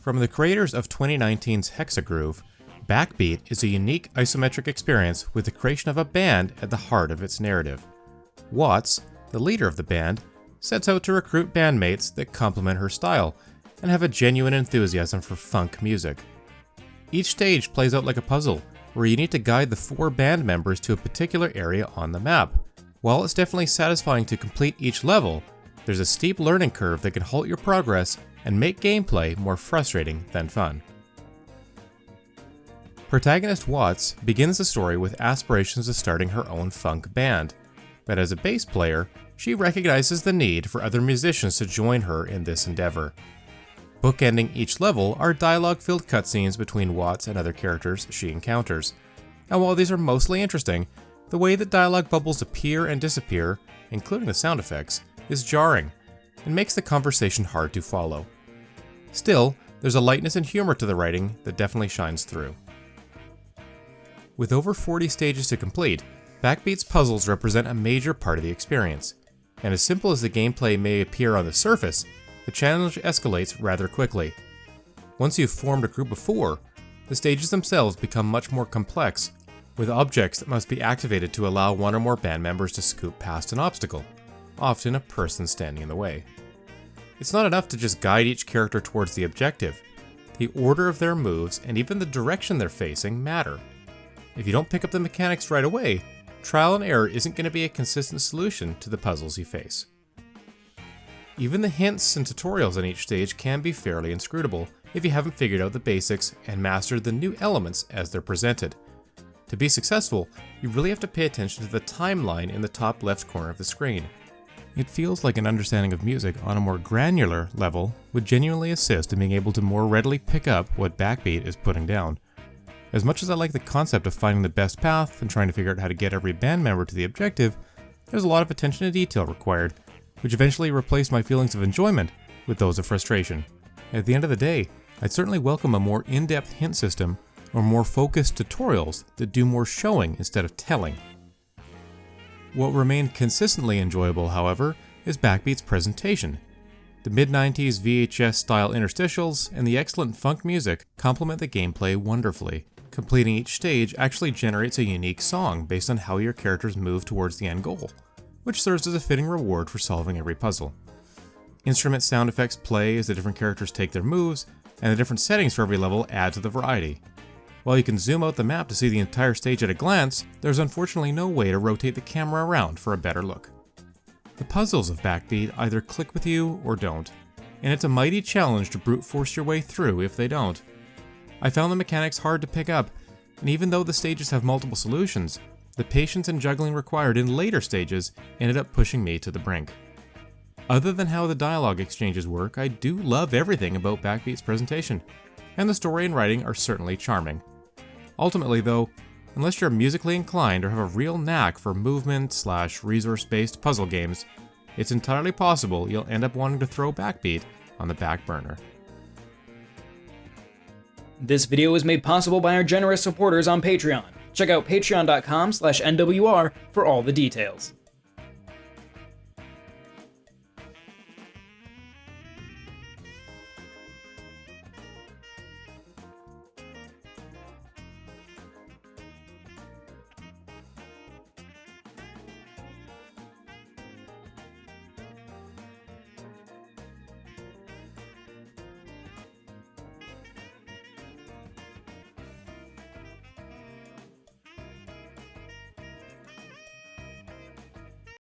From the creators of 2019's Hexagroove, Backbeat is a unique isometric experience with the creation of a band at the heart of its narrative. Watts, the leader of the band, sets out to recruit bandmates that complement her style and have a genuine enthusiasm for funk music. Each stage plays out like a puzzle, where you need to guide the 4 band members to a particular area on the map. While it's definitely satisfying to complete each level, there's a steep learning curve that can halt your progress and make gameplay more frustrating than fun. Protagonist Watts begins the story with aspirations of starting her own funk band, but as a bass player, she recognizes the need for other musicians to join her in this endeavor. Bookending each level are dialogue-filled cutscenes between Watts and other characters she encounters, and while these are mostly interesting, the way that dialogue bubbles appear and disappear, including the sound effects, is jarring, and makes the conversation hard to follow. Still, there's a lightness and humor to the writing that definitely shines through. With over 40 stages to complete, Backbeat's puzzles represent a major part of the experience, and as simple as the gameplay may appear on the surface, the challenge escalates rather quickly. Once you've formed a group of 4, the stages themselves become much more complex, with objects that must be activated to allow one or more band members to scoot past an obstacle, often a person standing in the way. It's not enough to just guide each character towards the objective. The order of their moves and even the direction they're facing matter. If you don't pick up the mechanics right away, trial and error isn't going to be a consistent solution to the puzzles you face. Even the hints and tutorials on each stage can be fairly inscrutable if you haven't figured out the basics and mastered the new elements as they're presented. To be successful, you really have to pay attention to the timeline in the top left corner of the screen. It feels like an understanding of music on a more granular level would genuinely assist in being able to more readily pick up what Backbeat is putting down. As much as I like the concept of finding the best path and trying to figure out how to get every band member to the objective, there's a lot of attention to detail required, which eventually replaced my feelings of enjoyment with those of frustration. At the end of the day, I'd certainly welcome a more in-depth hint system or more focused tutorials that do more showing instead of telling. What remained consistently enjoyable, however, is Backbeat's presentation. The mid-90s VHS-style interstitials and the excellent funk music complement the gameplay wonderfully. Completing each stage actually generates a unique song based on how your characters move towards the end goal, which serves as a fitting reward for solving every puzzle. Instrument sound effects play as the different characters take their moves, and the different settings for every level add to the variety. While you can zoom out the map to see the entire stage at a glance, there's unfortunately no way to rotate the camera around for a better look. The puzzles of Backbeat either click with you or don't, and it's a mighty challenge to brute force your way through if they don't. I found the mechanics hard to pick up, and even though the stages have multiple solutions, the patience and juggling required in later stages ended up pushing me to the brink. Other than how the dialogue exchanges work, I do love everything about Backbeat's presentation, and the story and writing are certainly charming. Ultimately though, unless you're musically inclined or have a real knack for movement/resource-based puzzle games, it's entirely possible you'll end up wanting to throw Backbeat on the back burner. This video was made possible by our generous supporters on Patreon. Check out patreon.com/NWR for all the details.